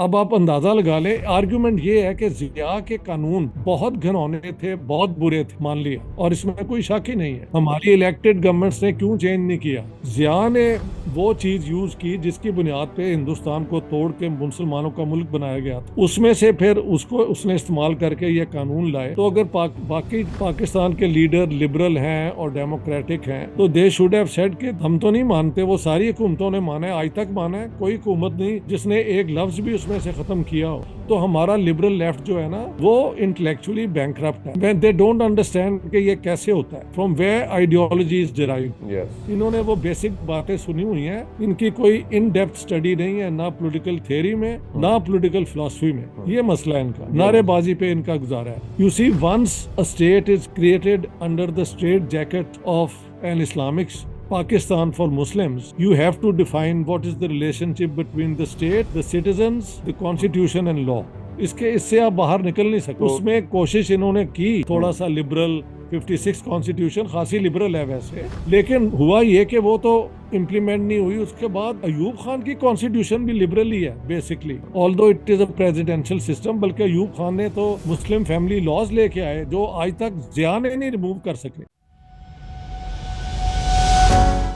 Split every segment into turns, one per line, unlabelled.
अब आप अंदाजा लगा लें, आर्गुमेंट ये है कि जिया के कानून बहुत घिनौने थे, बहुत बुरे थे, मान लिया, और इसमें कोई शक ही नहीं है। हमारी इलेक्टेड गवर्नमेंट्स ने क्यों चेंज नहीं किया? जिया ने वो चीज यूज की जिसकी बुनियाद पे हिंदुस्तान को तोड़ के मुसलमानों का मुल्क बनाया गया था, उसमें से फिर उसको उसने इस्तेमाल करके ये कानून लाए। तो अगर बाकी पाकिस्तान के लीडर लिबरल हैं और डेमोक्रेटिक हैं तो दे शुड हैव सेड कि हम तो नहीं मानते, वो सारी हुकूमतों ने माना है, आज तक माना है, कोई हुकूमत नहीं जिसने एक लफ्ज भी उसमें से खत्म किया हो। तो हमारा लिबरल लेफ्ट जो है ना, वो इंटेलेक्चुअली बैंकरप्ट है। दे डोंट अंडरस्टैंड कि ये कैसे होता है, from where ideology is derived. इन्होंने वो बेसिक बातें सुनी हुई हैं, इनकी कोई इन डेप्थ स्टडी नहीं है, ना पॉलिटिकल थ्योरी में, ना पॉलिटिकल फिलॉसफी में। ये मसला है इनका, नारेबाजी पे इनका गुजारा है। You see, once a state is created under the straitjacket of an Islamic Pakistan for Muslims, you have to define what is the relationship between the state, the citizens, the constitution and law. इससे आप बाहर निकल नहीं सकते। उसमें कोशिश इन्होंने की थोड़ा सा लिबरल, 56 कॉन्स्टिट्यूशन खासी लिबरल है वैसे, लेकिन हुआ ये कि वो तो इम्प्लीमेंट नहीं हुई। उसके बाद अयूब खान की कॉन्स्टिट्यूशन भी लिबरल ही है basically, although it is a presidential system. बल्कि अयूब खान ने तो मुस्लिम फैमिली लॉज लेके आए जो आज तक जिया ने नहीं रिमूव कर सके।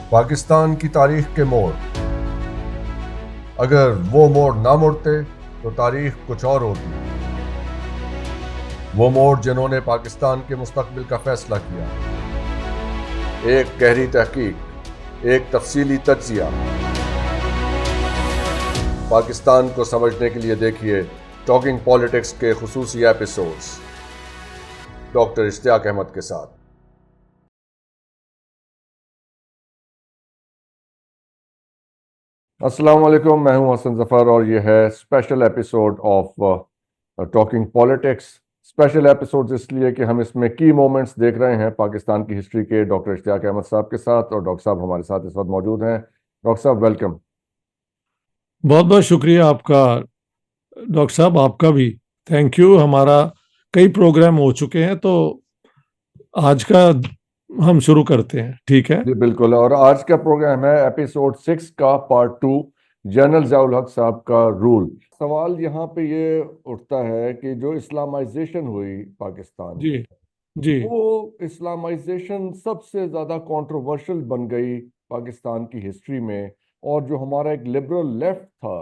पाकिस्तान की तारीख के मोड़, अगर वो मोड़ ना मुड़ते तो तारीख कुछ और होती। वो मोड़ जिन्होंने पाकिस्तान के मुस्तकबिल का फैसला किया, एक गहरी तहकीक, एक तफसीली तज्जिया। पाकिस्तान को समझने के लिए देखिए टॉकिंग पॉलिटिक्स के खुसूसी एपिसोड्स डॉक्टर इश्तियाक अहमद के साथ। अस्सलाम वालेकुम, मैं हूं हसन जफर और यह है special episode of talking politics. Special episodes इसलिए कि हम इसमें की मोमेंट्स देख रहे हैं पाकिस्तान की हिस्ट्री के डॉक्टर इश्तियाक अहमद साहब के साथ, और डॉक्टर साहब हमारे साथ इस वक्त मौजूद हैं। डॉक्टर साहब वेलकम।
बहुत बहुत शुक्रिया आपका डॉक्टर साहब, आपका भी थैंक यू। हमारा कई प्रोग्राम हो चुके हैं, तो आज का हम शुरू करते हैं, ठीक है?
जी बिल्कुल, और आज का प्रोग्राम है एपिसोड 6 का पार्ट 2, जनरल ज़ियाउल हक साहब का रूल। सवाल यहाँ पे ये उठता है कि जो इस्लामाइजेशन हुई पाकिस्तान
जी
में,
जी
वो इस्लामाइजेशन सबसे ज़्यादा कंट्रोवर्शियल बन गई पाकिस्तान की हिस्ट्री में। और जो हमारा एक लिबरल लेफ्ट था,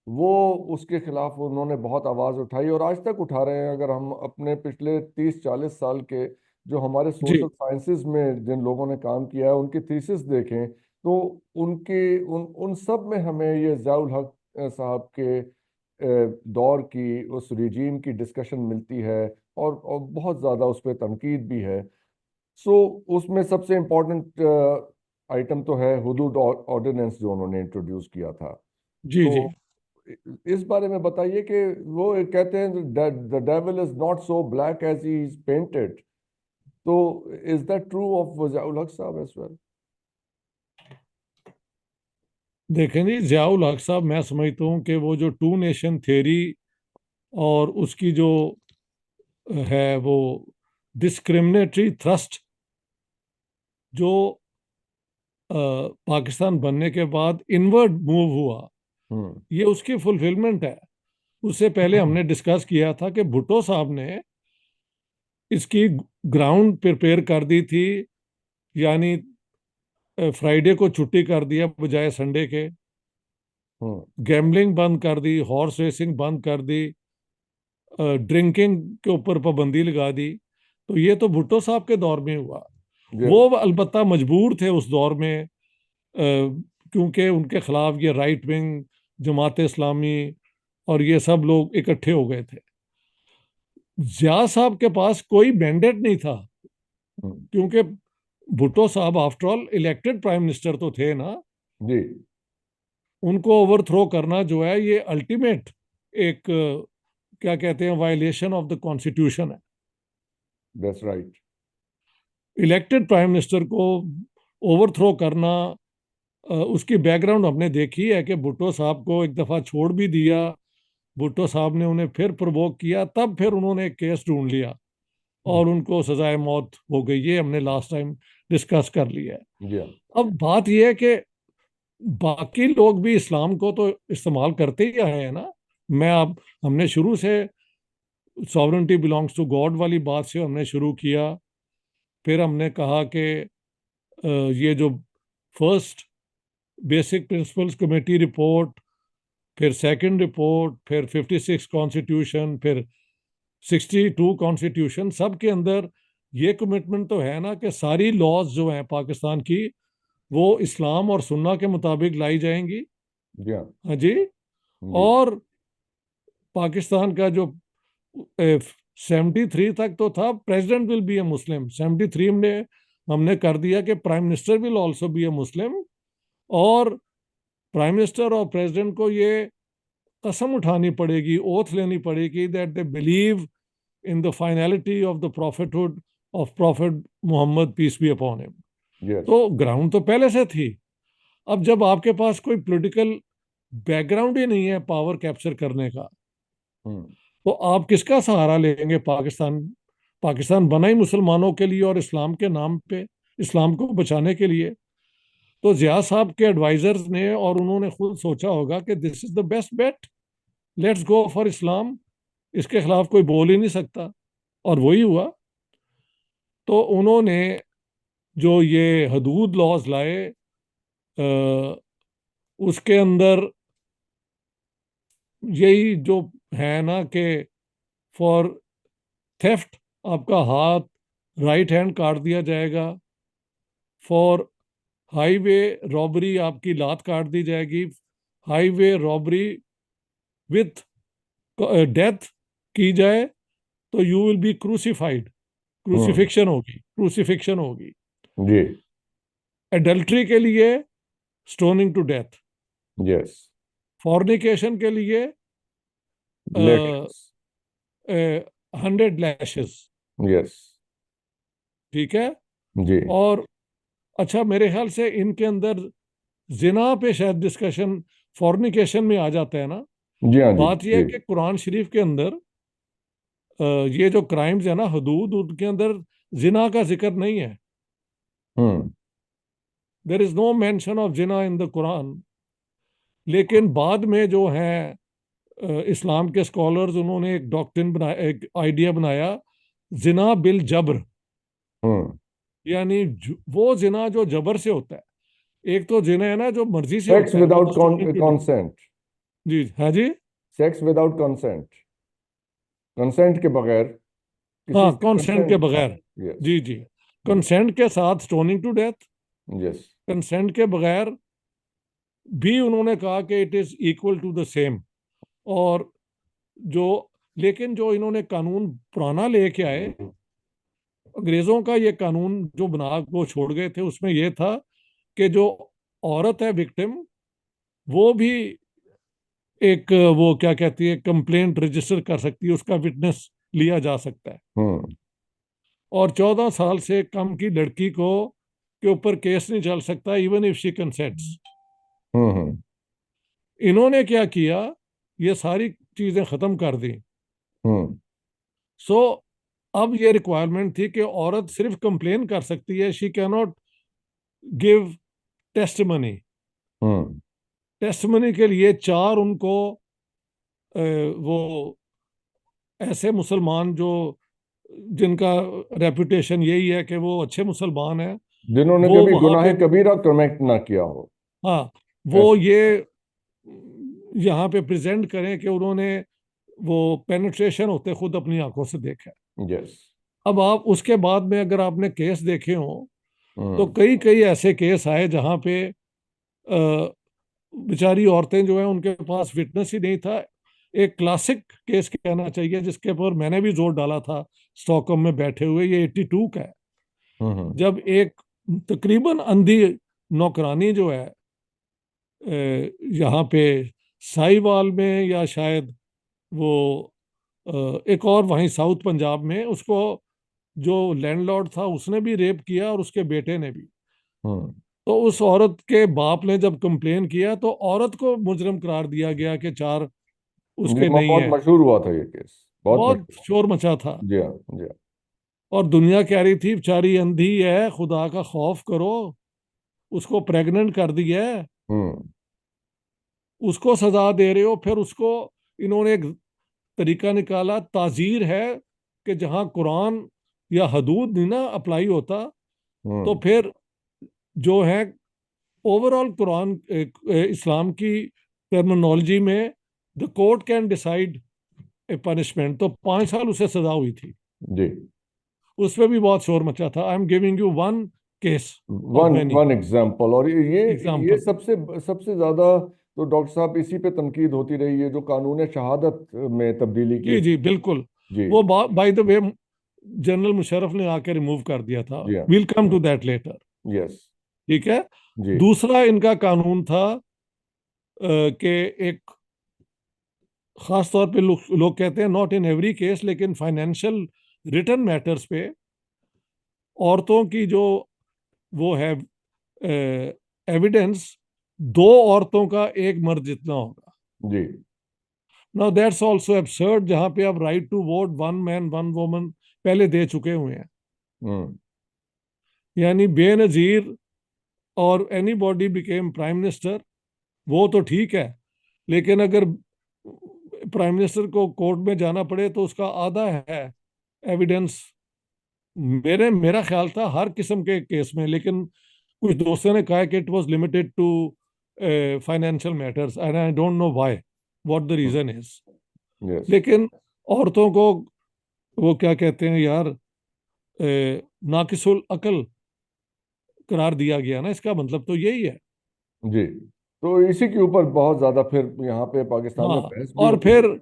वो उसके खिलाफ उन्होंने बहुत आवाज़ उठाई और आज तक उठा रहे हैं। अगर हम अपने पिछले 30-40 साल के जो हमारे सोशल
जी
साइंसेज में जिन लोगों ने काम किया है उनकी थीसिस देखें, तो उनके उन सब में हमें ये ज़ियाउल हक साहब के दौर की, उस रिजीम की डिस्कशन मिलती है, और बहुत ज़्यादा उस पर तनकीद भी है। सो उसमें सबसे इम्पोर्टेंट आइटम तो है हुदूद ऑर्डिनेंस जो उन्होंने इंट्रोड्यूस किया था।
जी
तो
जी
इस बारे में बताइए कि वो कहते हैं the devil is not so black as he is painted. तो is that true of Ziaul Haq sahab as well?
देखें जी, जियाउल हक साहब, मैं समझता हूँ कि वो जो टू नेशन थ्योरी और उसकी जो है वो डिस्क्रिमिनेटरी थ्रस्ट जो पाकिस्तान बनने के बाद इनवर्ड मूव हुआ,
हम्म।
ये उसकी फुलफिलमेंट है। उससे पहले हमने डिस्कस किया था कि भुट्टो साहब ने इसकी ग्राउंड प्रिपेयर कर दी थी, यानी फ्राइडे को छुट्टी कर दिया बजाय संडे के,
हम्म।
गैम्बलिंग बंद कर दी, हॉर्स रेसिंग बंद कर दी, ड्रिंकिंग के ऊपर पाबंदी लगा दी। तो ये तो भुट्टो साहब के दौर में हुआ।
ये
वो अलबत्ता मजबूर थे उस दौर में, क्योंकि उनके खिलाफ ये राइट विंग जमात इस्लामी और ये सब लोग इकट्ठे हो गए थे। जिया साहब के पास कोई मैंडेट नहीं था,
हम्म,
क्योंकि भुट्टो साहब after all elected prime minister तो थे ना।
जी
उनको ओवरथ्रो करना जो है ये अल्टीमेट एक क्या कहते हैं, वायलेशन ऑफ द कॉन्स्टिट्यूशन है।
That's right.
Elected prime minister को ओवरथ्रो करना, उसकी बैकग्राउंड हमने देखी है कि भुट्टो साहब को एक दफ़ा छोड़ भी दिया, भुट्टो साहब ने उन्हें फिर प्रवोक किया, तब फिर उन्होंने एक केस ढूंढ लिया और उनको सजाए मौत हो गई। ये हमने लास्ट टाइम डिस्कस कर लिया है।
जी हाँ।
अब बात यह है कि बाकी लोग भी इस्लाम को तो इस्तेमाल करते ही आए हैं ना। मैं अब हमने शुरू से सॉवरेंटी बिलोंग्स टू गॉड वाली बात से हमने शुरू किया। फिर हमने कहा कि ये जो first basic principles committee report, फिर सेकंड रिपोर्ट, फिर 56 कॉन्स्टिट्यूशन, फिर 62 कॉन्स्टिट्यूशन, सब के अंदर ये कमिटमेंट तो है ना कि सारी लॉज जो हैं पाकिस्तान की वो इस्लाम और सुन्ना के मुताबिक लाई जाएंगी।
जी हाँ।
हाँ जी।
जी।
और पाकिस्तान का जो 73 तक तो था president will be a Muslim, 73 में हमने कर दिया कि prime minister will also be a Muslim. और प्राइम मिनिस्टर और प्रेसिडेंट को ये कसम उठानी पड़ेगी, ओथ लेनी पड़ेगी that they believe in the finality of the prophethood of prophet Muhammad peace be upon him.
Yes.
तो ग्राउंड तो पहले से थी। अब जब आपके पास कोई पॉलिटिकल बैकग्राउंड ही नहीं है पावर कैप्चर करने का,
हम्म।
तो आप किसका सहारा लेंगे? पाकिस्तान, पाकिस्तान बना ही मुसलमानों के लिए और इस्लाम के नाम पे, इस्लाम को बचाने के लिए। तो जिया साहब के एडवाइजर्स ने और उन्होंने खुद सोचा होगा कि this is the best bet, let's go for इस्लाम, इसके खिलाफ कोई बोल ही नहीं सकता। और वही हुआ। तो उन्होंने जो ये हदूद लॉज लाए, अ, उसके अंदर यही जो है ना कि फॉर थेफ्ट आपका हाथ, राइट हैंड काट दिया जाएगा। फॉर हाईवे रॉबरी आपकी लात काट दी जाएगी। हाईवे रॉबरी विथ डेथ की जाए तो you will be crucified,
hmm.
Crucifixion होगी, क्रूसिफिक्शन होगी।
जी।
एडल्ट्री के लिए stoning to death.
Yes.
Fornication के लिए
लेटेक्स।
100 लैशेस।
यस।
ठीक है।
जी।
और अच्छा, मेरे ख्याल से इनके अंदर जिना पे शायद डिस्कशन फॉर्निकेशन में आ जाता है ना।
जी हाँ। जी।
बात यह है
जी।
कि कुरान शरीफ के अंदर ये जो क्राइम्स है ना, हदूद, उनके अंदर जिना का जिक्र नहीं है।
Hmm.
There is no mention of Jinnah in the Quran. लेकिन बाद में जो है इस्लाम के स्कॉलर्स, उन्होंने एक डॉक्ट्रिन बनाया, एक आइडिया बनाया, जिना बिल जबर।
हम्म।
यानी वो जिना जो जबर से होता है। एक तो जिना है ना जो मर्जी से
सेक्स
होता है,
without
with stoning to death.
Consent.
जी हाँ जी।
सेक्स विदाउट कंसेंट, कंसेंट के बगैर, किसी
हाँ,
से
कंसेंट के
कंसेंट।
बगैर।
यस।
जी जी। कंसेंट के साथ stoning to death.
Yes.
Consent के बगैर भी उन्होंने कहा कि it is equal to the same. और जो, लेकिन जो इन्होंने कानून पुराना लेके आए, अंग्रेजों का ये कानून जो बना वो छोड़ गए थे, उसमें यह था कि जो औरत है विक्टिम, वो भी एक, वो क्या कहती है, कंप्लेंट रजिस्टर कर सकती है, उसका विटनेस लिया जा सकता है।
हम्म।
और 14 साल से कम की लड़की को के ऊपर केस नहीं चल सकता, इवन इफ शी कंसेंट्स।
हम्म।
इन्होंने क्या किया, ये सारी चीजें खत्म कर दी।
हम्म।
सो अब ये रिक्वायरमेंट थी कि औरत सिर्फ कंप्लेन कर सकती है, she can not give testimony.
Hmm.
Testimony के लिए चार उनको वो ऐसे मुसलमान जो, जिनका रेपुटेशन यही है कि वो अच्छे मुसलमान हैं,
जिन्होंने
वो
कभी
वहां
गुनाह
पे,
कबीरा कमिट ना किया हो।
हाँ, वो
ऐसे।
ये यहाँ पे प्रेजेंट करें कि उन्होंने वो पेनिट्रेशन होते खुद अपनी आंखों से देखा है।
यस।
अब आप उसके बाद में अगर आपने केस देखे हो, तो
हम्म।
कई कई ऐसे केस आए जहाँ पे बेचारी औरतें जो हैं उनके पास विटनेस ही नहीं था। एक क्लासिक केस कहना चाहिए जिसके ऊपर मैंने भी जोर डाला था स्टॉकहोम में बैठे हुए, ये 82 का है।
हम्म।
जब एक तकरीबन अंधी नौकरानी जो है यहाँ पे साहिवाल में, या शायद वो एक और वहीं साउथ पंजाब में, उसको जो लैंडलॉर्ड था उसने भी रेप किया और उसके बेटे ने भी।
हम्म।
तो उस औरत के बाप ने जब कंप्लेन किया तो औरत को मुजरिम करार दिया गया कि चार
ये
उसके नहीं
बहुत
है।
मशहूर हुआ था ये केस, बहुत
बहुत
मशहूर।
शोर मचा था।
जी हाँ। जी हाँ।
और दुनिया कह रही थी बेचारी अंधी है, खुदा का खौफ करो, उसको प्रेग्नेंट कर दिया है,
हम्म।
उसको सजा दे रहे हो, फिर उसको इन्होंने एक तरीका निकाला, ताजीर है कि जहां कुरान या हदूद नहीं ना अप्लाई होता, तो
हम्म।
फिर जो है ओवरऑल कुरान इस्लाम की टर्मिनोलॉजी में the court can decide A punishment. तो 5 साल उसे सजा हुई थी,
जी।
उस पर भी बहुत शोर मचा था। I am giving you one case of
one
many
one example. और ये
एग्जाम्पल।
सबसे सबसे ज्यादा तो डॉक्टर साहब इसी पे तनकीद होती रही है, जो कानून शहादत में तब्दीली की
जी
थी।
जी बिल्कुल।
जी।
वो by the way general Musharraf ने आके रिमूव कर दिया था।
जी हाँ।
Will come to that later.
Yes.
ठीक है।
जी।
दूसरा इनका कानून था कि एक खास तौर पे लोग कहते हैं नॉट इन एवरी केस, लेकिन फाइनेंशियल रिटर्न मैटर्स पे औरतों की जो वो है एविडेंस, दो औरतों का एक मर्द जितना होगा।
जी।
नाउ दैट्स आल्सो एब्सर्ड, जहां पे आप right to vote one man one woman पहले दे चुके हुए हैं।
हम्म।
यानी बेनजीर और anybody became prime minister, वो तो ठीक है, लेकिन अगर प्राइम मिनिस्टर को कोर्ट में जाना पड़े तो उसका आधा है एविडेंस। मेरा ख्याल था हर किस्म के केस में, लेकिन कुछ दोस्तों ने कहा कि it was limited to financial matters and I don't know why, what the reason is.
Yes.
लेकिन औरतों को वो क्या कहते हैं यार, नाकिसुल अकल करार दिया गया ना, इसका मतलब तो यही है।
जी। तो इसी के ऊपर बहुत ज्यादा फिर यहाँ पे पाकिस्तान में
हाँ,
बहस भी
और
होती
फिर
रही।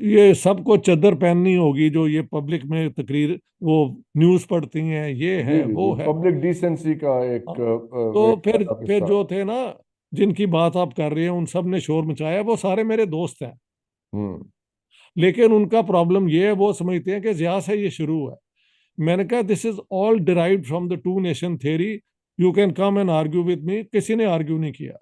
ये सबको चद्दर पहननी होगी जो ये पब्लिक में तकरीर वो न्यूज़ पढ़ती हैं, ये
जी
है
जी जी।
वो है।
पब्लिक डिसेंसी का एक
हाँ, तो
एक
फिर
बड़ा
फिर
हिस्सा।
जो थे ना, जिनकी बात आप कर रहे हैं, उन सब ने शोर मचाया, वो सारे मेरे दोस्त हैं।
हम्म।
लेकिन उनका प्रॉब्लम ये है, वो समझते हैं कि जिया से ये शुरू है। मैंने कहा this is all derived from the two nation theory, you can come and argue with me. किसी ने आर्ग्यू नहीं किया।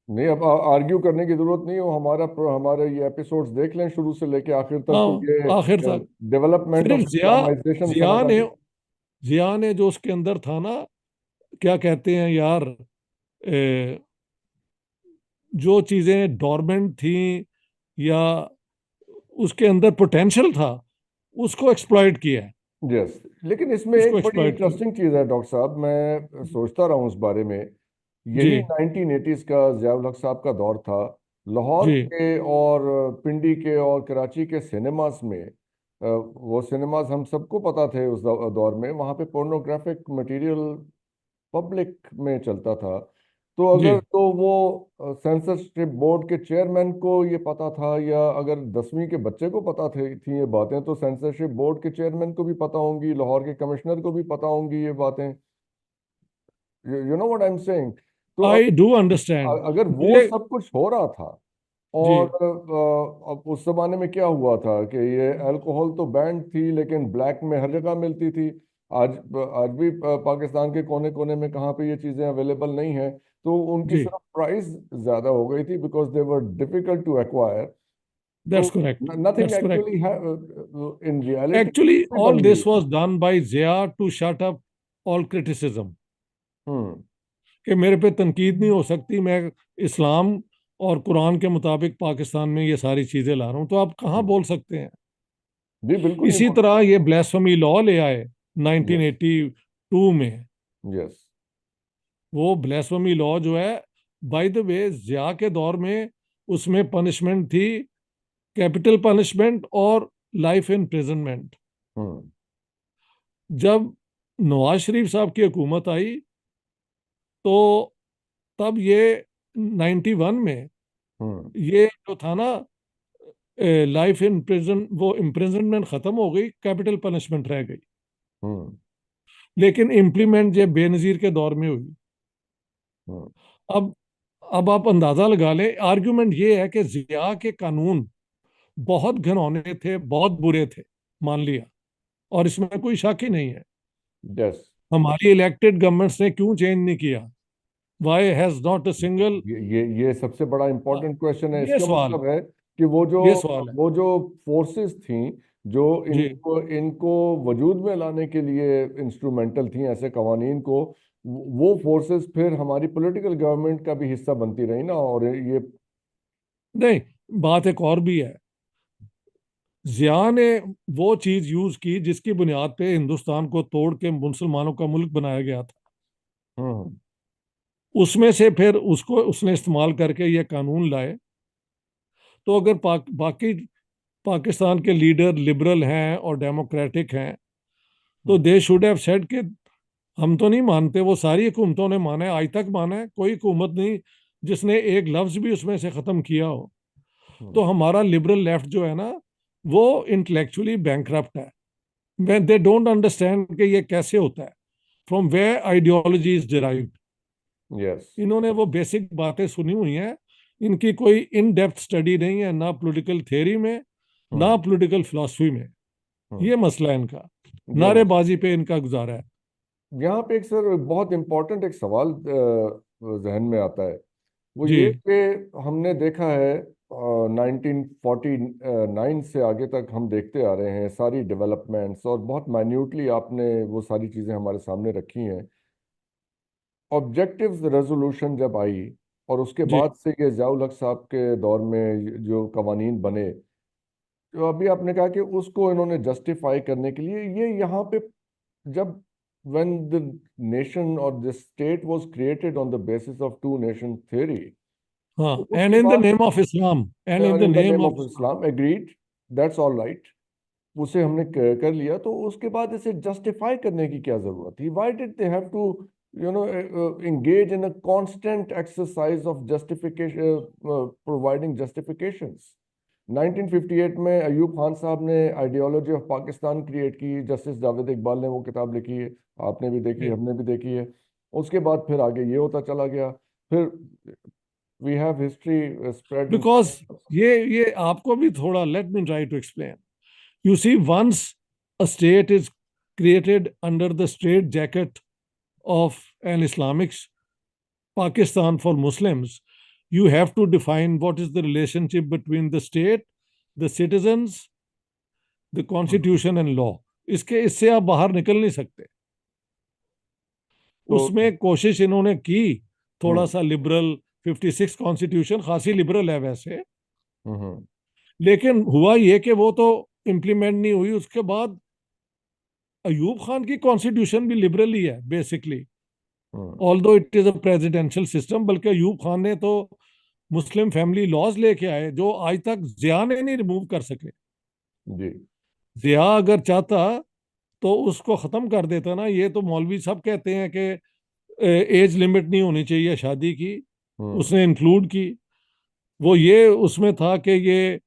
नहीं, अब आर्ग्यू करने की जरूरत नहीं है। वो हमारे ये एपिसोड्स देख लें शुरू से लेके आखिर तक, तो
हाँ,
ये
आखिर तक।
डेवलपमेंट
सिर्फ
ऑफ इस्लामाइजेशन
जिया
समझ
ने
आती।
जिया ने जो उसके अंदर था ना, क्या कहते हैं यार, जो चीजें डोरमेंट थी या उसके अंदर पोटेंशियल था, उसको एक्सप्लॉइट किया है।
यस। लेकिन इसमें
उसको
एक बड़ी
एक्सप्लॉइट किया।
इंटरेस्टिंग चीज़ है डॉक्टर साहब, मैं सोचता रहा हूँ उस बारे में। यही
जी
1980s का ज़ियाउल हक साहब का दौर था। लाहौर
जी
के और पिंडी के और कराची के सिनेमास में, वो सिनेमास हम सबको पता थे उस दौर में, वहाँ पे पोर्नोग्राफिक मटेरियल पब्लिक में चलता था। तो
जी
अगर तो वो सेंसरशिप बोर्ड के चेयरमैन को ये पता था, या अगर 10वीं के बच्चे को पता थी ये बातें, तो सेंसरशिप बोर्ड के चेयरमैन को भी पता होंगी, लाहौर के कमिश्नर को भी पता होंगी ये बातें। You know what I am saying. तो
आई डू अंडरस्टैंड।
अगर वो
मुझे
सब कुछ हो रहा था,
जी
और अब उस जमाने में क्या हुआ था कि ये अल्कोहल तो बैंड थी, लेकिन ब्लैक में हर जगह मिलती थी। आज आज भी पाकिस्तान के कोने कोने में कहाँ पे ये चीज़ें अवेलेबल नहीं है, तो उनकी
जी
सिर्फ प्राइस ज़्यादा हो गई थी, because they were difficult to acquire. तो
that's correct.
Nothing
that's correct.
Actually in reality
actually
भी
ऑल
बन गई
दिस
थी।
Was done by Zia to shut up all criticism,
hmm.
कि मेरे पे तनकीद नहीं हो सकती, मैं इस्लाम और कुरान के मुताबिक पाकिस्तान में ये सारी चीजें ला रहा हूँ, तो आप कहाँ बोल सकते हैं।
जी बिल्कुल नहीं
इसी
बोल
तरह
सकते।
ये ब्lasphemy लॉ ले आए
यस।
1982 में।
यस।
वो ब्lasphemy लॉ जो है, बाय द वे, जिया के दौर में उसमें पनिशमेंट थी कैपिटल पनिशमेंट और लाइफ इम्प्रिजनमेंट।
हम्म।
जब नवाज शरीफ साहब की हुकूमत आई, तो तब ये 91 में
हम्म।
ये जो था ना, लाइफ इन प्रिजन, वो इम्प्रिजनमेंट खत्म हो गई, कैपिटल पनिशमेंट रह गई।
हम्म।
लेकिन इम्प्लीमेंट ये बेनजीर के दौर में हुई।
हम्म।
अब अब आप अंदाजा लगा लें, आर्गुमेंट ये है कि जिया के कानून बहुत घिनौने थे, बहुत बुरे थे, मान लिया, और इसमें कोई शक ही नहीं है।
यस।
हमारी इलेक्टेड गवर्नमेंट्स ने क्यों चेंज नहीं किया? Why has not a single,
ये सबसे बड़ा इंपॉर्टेंट क्वेश्चन है।
ये
इसका
सवाल
मतलब है कि वो जो
ये सवाल है।
वो जो फोर्सेस थी, जो
जी
इनको इनको वजूद में लाने के लिए इंस्ट्रूमेंटल थी ऐसे कवानीन को, वो फोर्सेस फिर हमारी पॉलिटिकल गवर्नमेंट का भी हिस्सा बनती रही ना। और ये
नहीं, बात एक और भी है, जिया ने वो चीज यूज की जिसकी बुनियाद पे हिंदुस्तान को तोड़ के मुसलमानों का मुल्क बनाया गया था।
हम्म।
उसमें से फिर उसको उसने इस्तेमाल करके ये कानून लाए। तो अगर बाकी पाकिस्तान के लीडर लिबरल हैं और डेमोक्रेटिक हैं, तो
हम्म।
दे शुड हैव सेड कि हम तो नहीं मानते, वो सारी हुकूमतों ने माना है, आज तक माना है, कोई हुकूमत नहीं जिसने एक लफ्ज भी उसमें से खत्म किया हो। तो
हम्म।
हमारा लिबरल लेफ्ट जो है ना, वो इंटेलेक्चुअली बैंकरप्ट है। when they don't understand कि ये कैसे होता है, from where ideology is derived।
Yes.
इन्होंने वो बेसिक बातें सुनी हुई हैं, इनकी कोई इन डेप्थ स्टडी नहीं है, ना पॉलिटिकल थ्योरी में, ना
हम्म।
पॉलिटिकल फिलॉसफी में।
हम्म।
ये मसला है इनका,
ये मत
नारेबाजी पे इनका गुजारा है।
यहाँ पे एक सर बहुत इम्पोर्टेंट एक सवाल जहन में आता है। वो
जी।
ये कि हमने देखा है 1949 से आगे तक हम देखते आ रहे हैं सारी डेवलपमेंट्स, और बहुत माइन्यूटली आपने वो सारी चीज़ें हमारे सामने रखी हैं। ऑब्जेक्टिव रेजोल्यूशन जब आई और उसके
जी।
बाद से ये ज़ियाउल हक साहब के दौर में जो कवानीन बने, तो अभी आपने कहा कि उसको इन्होंने जस्टिफाई करने के लिए ये यहाँ पे जब when the nation or the state was created on the basis of two nation theory,
हाँ,
तो
एंड
उसके
इन द
बाद
name of Islam, and in the
in the
name
name
of
of
Islam.
Islam agreed, that's all right, उसे हमने कर लिया, तो उसके बाद इसे जस्टिफाई करने की क्या जरूरत थी? Why did they have to engage in a constant exercise of justification, providing justifications? 1958 में अयूब खान साहब ने आइडियोलॉजी ऑफ पाकिस्तान क्रिएट की, जस्टिस जावेद इकबाल ने वो किताब लिखी है, आपने भी देखी, हमने भी देखी है। उसके बाद फिर आगे ये होता चला गया, फिर we have history spread in.
Because ये आपको भी थोड़ा, let me try to explain. You see, once a state is created under the straight jacket of an Islamic Pakistan for Muslims, you have to define what is the relationship between the state, the citizens, the constitution and law. इसके इससे आप बाहर निकल नहीं सकते।
तो
उसमें कोशिश इन्होंने की, थोड़ा
हम्म।
सा लिबरल, 56 कॉन्स्टिट्यूशन खासी लिबरल है वैसे,
हम्म।
लेकिन हुआ ये कि वो तो इम्प्लीमेंट नहीं हुई। उसके बाद अयूब खान की कॉन्स्टिट्यूशन भी लिबरल ही है basically,
hmm.
Although it is a presidential system. बल्कि अयूब खान ने तो मुस्लिम फैमिली लॉज लेके आए जो आज तक जिया ने नहीं रिमूव कर सके।
जी।
जिया अगर चाहता तो उसको खत्म कर देता ना। ये तो मौलवी सब कहते हैं कि एज लिमिट नहीं होनी चाहिए शादी की,
हम्म।
उसने इंक्लूड की। वो ये उसमें था कि ये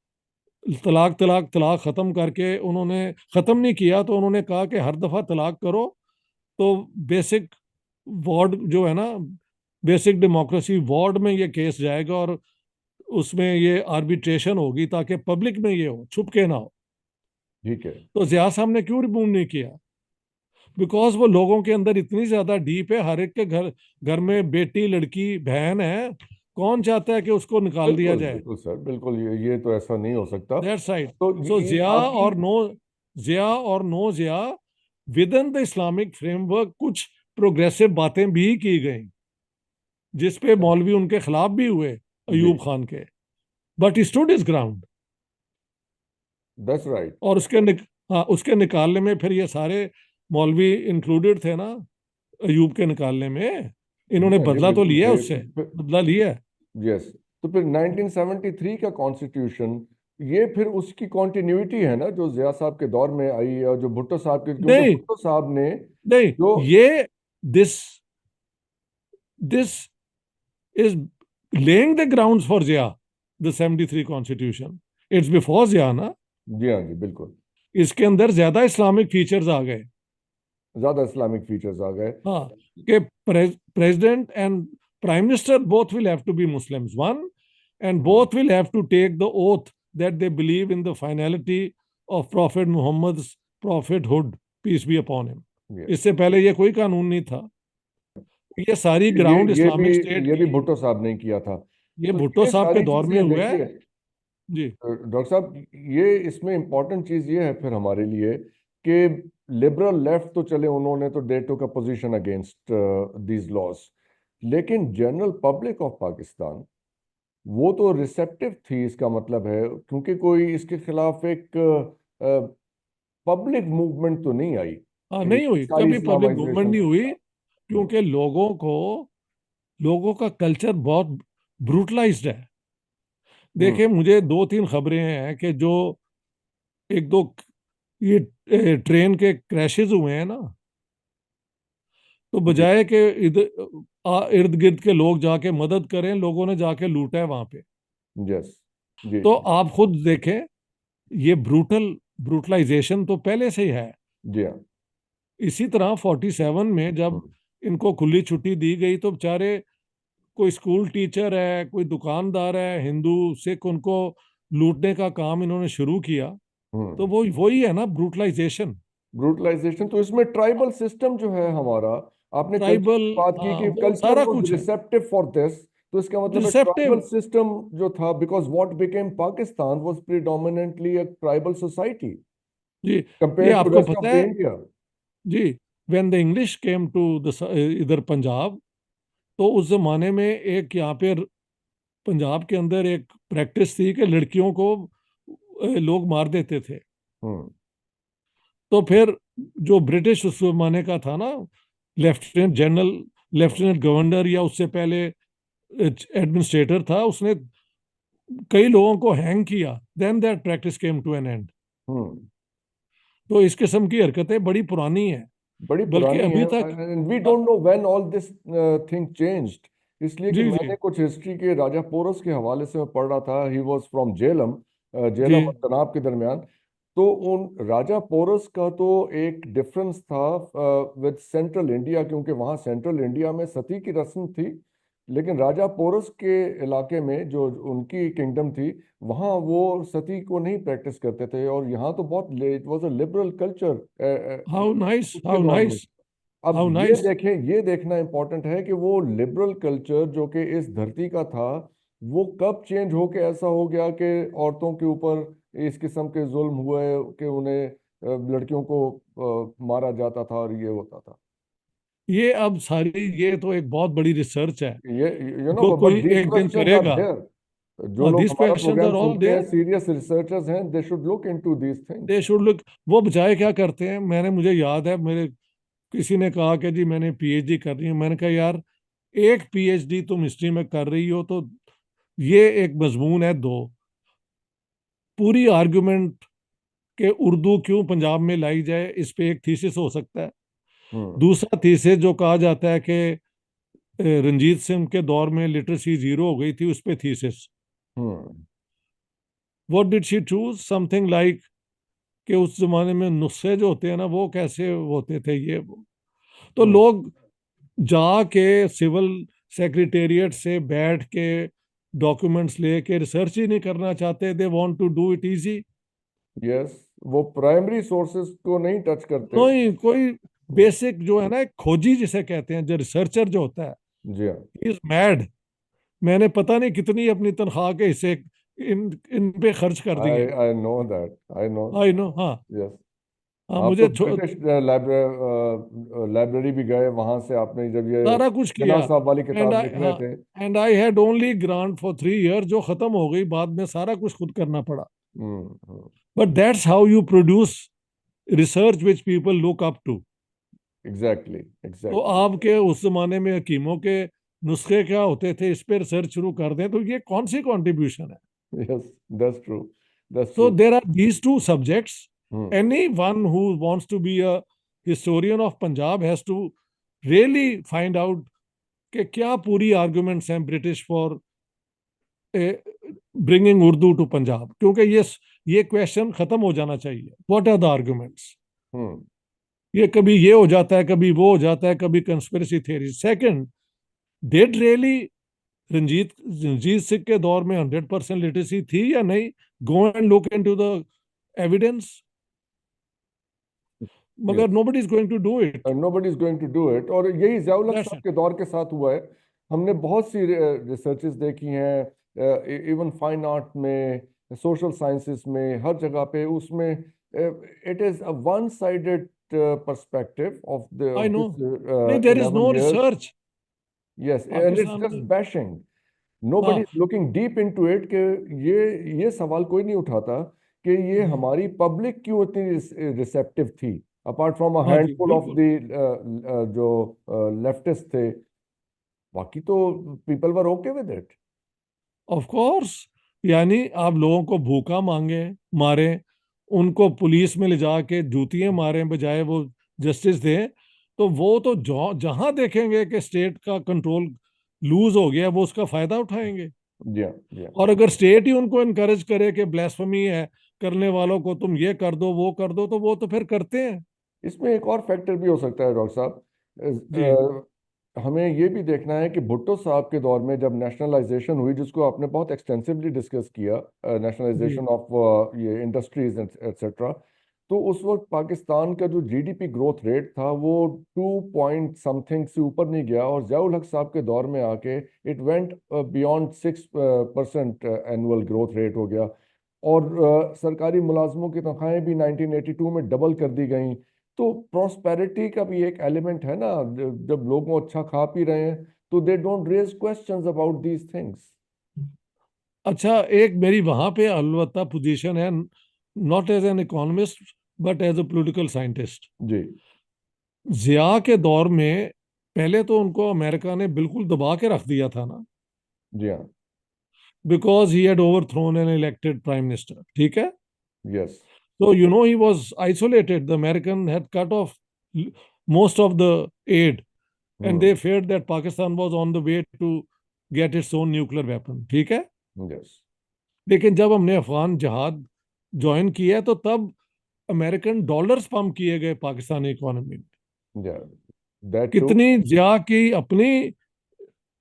तलाक तलाक तलाक खत्म करके, उन्होंने खत्म नहीं किया तो उन्होंने कहा कि हर दफा तलाक करो तो बेसिक वार्ड जो है ना, बेसिक डेमोक्रेसी वार्ड में ये केस जाएगा और उसमें ये आर्बिट्रेशन होगी ताकि पब्लिक में ये हो, छुप के ना हो।
ठीक है।
तो जिया साहब ने क्यों रिमूव नहीं किया? बिकॉज वो लोगों के अंदर इतनी ज्यादा डीप है, हर एक के घर घर में बेटी लड़की बहन है, कौन चाहता है कि उसको निकाल दिया
बिल्कुल
जाए?
बिल्कुल सर, बिल्कुल ये तो ऐसा नहीं हो सकता।
That's right.
तो
सो
ये
जिया
आपकी
और नो, जिया और no Zia, within the Islamic framework कुछ प्रोग्रेसिव बातें भी की गई जिस पे मौलवी उनके खिलाफ भी हुए,
जी,
अयूब खान के, but stood is ground.
That's right.
और हाँ, उसके निकालने में फिर ये सारे मौलवी इंक्लूडेड थे ना, अयूब के निकालने में।
जी
इन्होंने
हाँ जी,
बदला तो
बिल्कुल
लिया
थे।
उससे, बदला लिया है।
यस। तो फिर 1973 का कॉन्स्टिट्यूशन, ये फिर उसकी कॉन्टिन्यूटी है ना, जो जिया साहब के दौर में आई है और जो भुट्टो साहब के, क्योंकि
नहीं,
भुट्टो साहब ने
नहीं,
जो
ये this this is laying the grounds for Zia, the 73 constitution, it's before Zia ना।
जी हाँ जी, बिल्कुल
इसके अंदर ज्यादा इस्लामिक फीचर्स आ गए।
ज्यादा इस्लामिक फीचर्स आ गए।
हाँ, कि president and prime minister both will have to be Muslims, one, and
hmm.
both will have to take the oath that they believe in the finality of Prophet Muhammad's prophethood, peace be upon him.
Yes.
इससे पहले ये कोई कानून नहीं था। ये सारी
ये
ग्राउंड
ये भी
इस्लामिक स्टेट
ये भी
की,
भुट्टो साहब ने किया था।
ये
तो
भुट्टो
ये
साहब के
सारी
दौर में
चीजें
हुआ है।
देखिए
जी।
डॉक्टर साहब, ये इसमें इंपॉर्टेंट चीज ये है फिर हमारे लिए कि लिबरल लेफ्ट तो चले, उन्होंने तो they took a position against these laws, लेकिन जनरल पब्लिक ऑफ पाकिस्तान वो तो रिसेप्टिव थी, इसका मतलब है, क्योंकि कोई इसके खिलाफ एक पब्लिक मूवमेंट तो नहीं आई,
हाँ, नहीं हुई,
सारी
कभी पब्लिक मूवमेंट
इस्लामाइजेशन
नहीं
के
हुई,
खिलाफ। हम्म,
क्योंकि लोगों का कल्चर बहुत ब्रूटलाइज्ड है।
हम्म,
देखिए, मुझे दो तीन खबरें हैं कि जो एक दो ये ट्रेन के क्रैशेस हुए हैं ना, तो
जी,
बजाय के इधर इर्द गिर्द के लोग जाके मदद करें, लोगों ने जाके लूटा है वहां पे।
यस, जी,
तो
जी,
आप खुद देखें, ये ब्रूटलाइजेशन तो पहले से ही है।
जी हाँ,
इसी तरह 47 में जब
हम्म,
इनको खुली छुट्टी दी गई, तो बेचारे कोई स्कूल टीचर है, कोई दुकानदार है, हिंदू सिख, उनको लूटने का काम इन्होंने शुरू किया। तो
हम्म।
वो वही है ना, ब्रूटलाइजेशन।
ब्रूटलाइजेशन तो इसमें ट्राइबल सिस्टम जो है हमारा, आपने कल्चर
ट्राइबल,
की बात की कि
वो
कल्चर
सारा
वाज
कुछ है
रिसेप्टिव फॉर दिस, तो इसका मतलब है ट्राइबल
रिसेप्टिव।
सिस्टम जो था, because what became Pakistan was predominantly a tribal society
जी, ये
कंपेयर टू
आपको
रेस्ट ऑफ
पता
द
है
इंडिया।
जी, when the English came to the इधर पंजाब, तो उस जमाने में एक यहाँ पे पंजाब के अंदर एक प्रैक्टिस थी कि लड़कियों को लोग मार देते थे।
हम्म,
तो फिर जो ब्रिटिश उस जमाने का था ना, लेफ्टिनेंट जनरल, लेफ्टिनेंट गवर्नर, या उससे पहले एडमिनिस्ट्रेटर था, उसने कई लोगों को हैंग किया। Then that practice came to an end.
Hmm.
तो इस किस्म की हरकतें बड़ी पुरानी हैं,
बड़ी
बल्कि
पुरानी है,
अभी तक।
And we
uh,
don't know when all this thing changed. इसलिए कि
जी
मैंने
जी
कुछ हिस्ट्री के राजा पोरस के हवाले से मैं पढ़ रहा था, ही वाज फ्रॉम जेलम,
जी।
जेलम और तनाब के दरमियान। तो उन राजा पोरस का तो एक डिफरेंस था विद सेंट्रल इंडिया, क्योंकि वहाँ सेंट्रल इंडिया में सती की रस्म थी, लेकिन राजा पोरस के इलाके में जो उनकी किंगडम थी, वहाँ वो सती को नहीं प्रैक्टिस करते थे, और यहाँ तो बहुत it was a liberal culture
how nice,
उसके
हाउ
दौर में।
नाइस,
अब
हाउ
ये
नाइस।
देखें, ये देखना इंपॉर्टेंट है कि वो लिबरल कल्चर जो कि इस धरती का था, वो कब चेंज होके ऐसा हो गया कि औरतों के ऊपर इस किस्म के जुल्म हुए कि उन्हें लड़कियों को मारा जाता था और ये होता था।
ये अब सारी, ये तो एक बहुत बड़ी रिसर्च है
ये यू नो
जो
बट
कोई
दीज
एक दिन
क्वेश्चंस आर
करेगा।
देयर, जो लोग
दिस
हमारा
क्वेश्चंस
प्रोग्राम
आर ऑल
सुनते हैं
देयर।
सीरियस रिसर्चर्स हैं, they should look into these things.
They should look. वो बजाय क्या करते हैं, मुझे याद है, मेरे किसी ने कहा कि जी मैंने पीएचडी कर रही हूँ। मैंने कहा यार, एक पीएचडी तुम हिस्ट्री में कर रही हो, तो ये एक मजमून है दो। पूरी आर्गुमेंट के उर्दू क्यों पंजाब में लाई जाए, इस पे एक थीसिस हो सकता है।
हम्म,
दूसरा थीसिस जो कहा जाता है कि रंजीत सिंह के दौर में लिटरेसी जीरो हो गई थी, उस पे thesis.
Hmm,
what did she choose, something like कि उस जमाने में नुस्खे जो होते हैं ना, वो कैसे होते थे, ये वो। तो
हम्म।
लोग जाके सिविल सेक्रेटेरिएट से बैठ के डॉक्यूमेंट्स लेके रिसर्च ही नहीं करना चाहते। They want to do it easy.
Yes, वो प्राइमरी सोर्सेज को नहीं टच करते।
कोई कोई बेसिक जो है ना, एक खोजी जिसे कहते हैं, जो रिसर्चर जो होता है,
जी हाँ,
इज मैड। मैंने पता नहीं कितनी अपनी तनख्वाह के हिस्से इन इन पे खर्च कर दिए।
I know that, I know
I know, हाँ।
That, yes.
हाँ,
आप तो
मुझे
ब्रिटिश लाइब्रेरी भी गए, वहां से आपने जब ये
सारा कुछ
जिन्ना
किया।
साहब वाली
एंड
किताब
आई
लिख रहे
हाँ,
थे।
And I had only grant for 3 year, जो खत्म हो गई बाद में, सारा कुछ खुद करना पड़ा।
Hmm, hmm.
But that's how you produce research which people look up to.
Exactly,
तो
एग्जैक्टली।
आपके उस जमाने में हकीमों के नुस्खे क्या होते थे, इस पर रिसर्च शुरू कर दें, तो ये कौन सी कंट्रीब्यूशन है।
Yes, that's true, that's
So
true.
there are these two subjects.
Hmm,
Anyone who wants to be a historian of Punjab has to really find out कि क्या पूरी आर्गुमेंट्स हैं British for bringing Urdu to Punjab, क्योंकि ये question खत्म हो जाना चाहिए। What are the arguments.
Hmm.
ये कभी ये हो जाता है, कभी वो हो जाता है, कभी conspiracy theory. Second, did really Ranjit Ranjit Singh के दौर में 100% लिटरेसी थी या नहीं। Go and look into the evidence. मगर
yes,
nobody is going to do it.
Nobody is going to do it, और यही ज़ियाउल हक
दैट्स
साहब
इट।
के दौर के साथ हुआ है। हमने बहुत सी रिसर्चेस देखी हैं, इवन फाइन आर्ट में, सोशल साइंसेस में, हर जगह पे उसमें it is a one sided perspective of the
I know.
This
नहीं, there is
11
no
years.
Research
Yes, and it's
Pakistan
just
में।
bashing. नोबडी
हाँ
is looking deep into it कि ये सवाल कोई नहीं उठाता कि ये
हाँ
हमारी पब्लिक क्यों इतनी रिसेप्टिव थी, अपार्ट फ्रॉम अ
हाँ जी
हैंडफुल ऑफ
बिल्कुल।
द जो लेफ्टिस्ट थे, बाकी तो people were okay with it.
Of course, यानी आप लोगों को भूखा मांगे मारे, उनको पुलिस में ले जाके जूतियां मारे बजाय वो जस्टिस दें, तो वो तो जहां देखेंगे कि स्टेट का कंट्रोल लूज हो गया वो उसका फायदा उठाएंगे।
जी हाँ, जी हाँ।
और अगर स्टेट ही उनको इनकरेज करे कि ब्लास्फेमी है करने वालों को, तुम ये कर दो वो कर दो, तो वो तो फिर करते हैं।
इसमें एक और फैक्टर भी हो सकता है डॉक्टर साहब।
जी
हमें ये भी देखना है कि भुट्टो साहब के दौर में जब नेशनलाइजेशन हुई, जिसको आपने बहुत एक्सटेंसिवली डिस्कस किया,
जी
नेशनलाइजेशन ऑफ ये इंडस्ट्रीज एट्सेट्रा, तो उस वक्त पाकिस्तान का जो जीडीपी ग्रोथ रेट था वो 2 पॉइंट समथिंग से ऊपर नहीं गया, और ज़ियाउल हक साहब के दौर में आके it went beyond 6% annual growth rate हो गया। और सरकारी मुलाजमों की तनख्वाहें भी 1982 में डबल कर दी गई। तो प्रॉस्पेरिटी का भी एक एलिमेंट है ना, जब लोग वो अच्छा खा पी रहे हैं तो they don't raise questions about these things.
अच्छा, एक मेरी वहां पे अलबत्ता पोजीशन है, not as an economist but as a political scientist.
जी,
जिया के दौर में पहले तो उनको अमेरिका ने बिल्कुल दबा के रख दिया था ना,
जी हाँ,
because he had overthrown an elected prime minister, ठीक है।
Yes,
So, you know, he was isolated. The American had cut off most of the aid, and
hmm,
they feared that Pakistan was on the way to get its own nuclear weapon. ठीक है।
Yes,
लेकिन जब हमने Afghan जहाद join किया तो तब American dollars pump किए गए पाकिस्तानी इकोनॉमी में।
या दैट टू।
कितनी ज्या की अपनी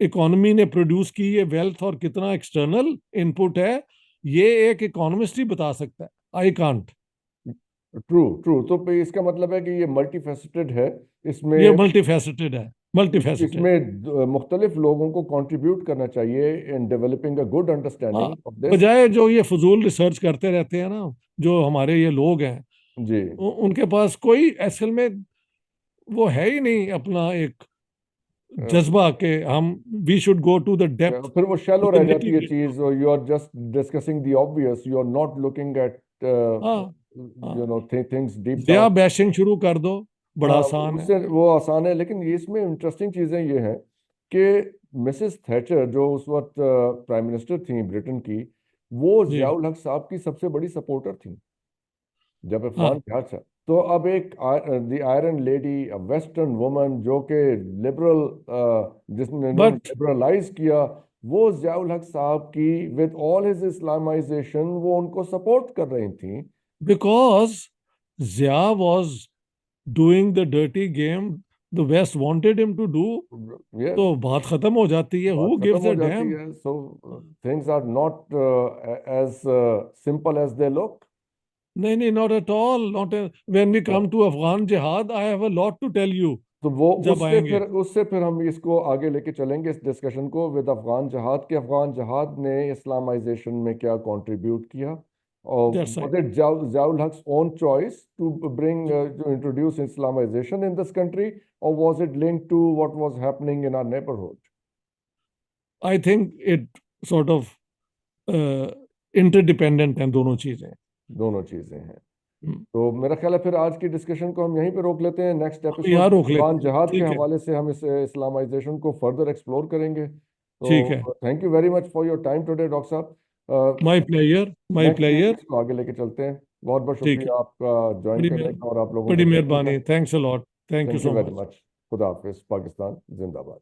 इकोनॉमी ने प्रोड्यूस की ये वेल्थ और कितना एक्सटर्नल इनपुट है, ये एक इकोनॉमिस्ट ही बता सकता है। I can't.
ट्रू, ट्रू, तो पे इसका मतलब है कि ये मल्टी फेसेटेड है।
ये
इसमें
मल्टी फैसेटेड है, मल्टी फैसेटेड।
इसमें मुख्तलिफ लोगों को कंट्रीब्यूट करना चाहिए इन डेवलपिंग अ गुड
हाँ,
अंडरस्टैंडिंग ऑफ दिस।
बजाय जो ये फजूल रिसर्च करते रहते हैं ना, जो हमारे ये लोग हैं,
जी,
उनके पास कोई असल में वो है ही नहीं अपना एक जज्बा के हम we should go to the depth
फिर वो शैलो
टू द
रह जाती है
निटी।
चीज, और you are just discussing the obvious, you are not looking at
हाँ हाँ,
थिंग्स डीप
दया
डाउन।
बैशिंग शुरू कर दो, बड़ा
हाँ,
आसान है।
उससे वो आसान है, लेकिन ये इसमें इंटरेस्टिंग चीज़ें ये हैं कि मिसेस थैचर जो उस वक्त प्राइम मिनिस्टर थी ब्रिटेन की, वो
जी
जियाउल हक साहब की सबसे बड़ी सपोर्टर थी जब अफगान
हाँ
जहाज था। तो अब एक the iron lady, western woman जो कि लिबरल, जिसने इन्होंने
बट
लिबरलाइज किया, वो जियाउल हक साहब की विद ऑल हिज इस्लामाइजेशन वो उनको सपोर्ट कर रही थी।
Because Zia was doing the dirty game the West wanted him to do,
yes,
तो बात खत्म हो जाती है।
बात
हु
खत्म
गिव्स
हो
अ
जाती
डैम।
है। So things are not as simple as they look.
नहीं नहीं, not at all, not. When we come to Afghan jihad I have a lot to tell you
तो वो
जब आएंगे।
उससे फिर हम इसको आगे लेके चलेंगे इस डिस्कशन को विद अफगान जहाद, के अफगान जहाद ने इस्लामाइजेशन में क्या कंट्रीब्यूट किया, और
that's
was
right.
It Ziaul Haq's own choice to bring to introduce Islamization in this country, or was it linked to what was happening in our neighborhood?
I think it sort of interdependent हैं दोनों चीजें।
दोनों चीजें हैं। तो मेरा ख्याल है फिर आज की डिस्कशन को हम यहीं पे रोक लेते हैं। नेक्स्ट
हम
एपिसोड
यहाँ
में
रोक
अफगान
लेते हैं,
जहाद के
ठीक है।
हवाले से हम इस इस्लामाइजेशन को फर्दर एक्सप्लोर करेंगे।
ठीक है।
तो thank you very much for your time today doctor sahab.
My player, my
next week
player.
इसको आगे लेके चलते हैं। बहुत बहुत
ठीक है।
शुक्रिया आपका ज्वाइन
बड़ी
करने
मेहर
का और आप लोगों को
बड़ी
सुनने का।
मेहरबानी, thanks a lot, thank you
thank you
so
very
much.
Much. खुदा हाफिज। पाकिस्तान जिंदाबाद।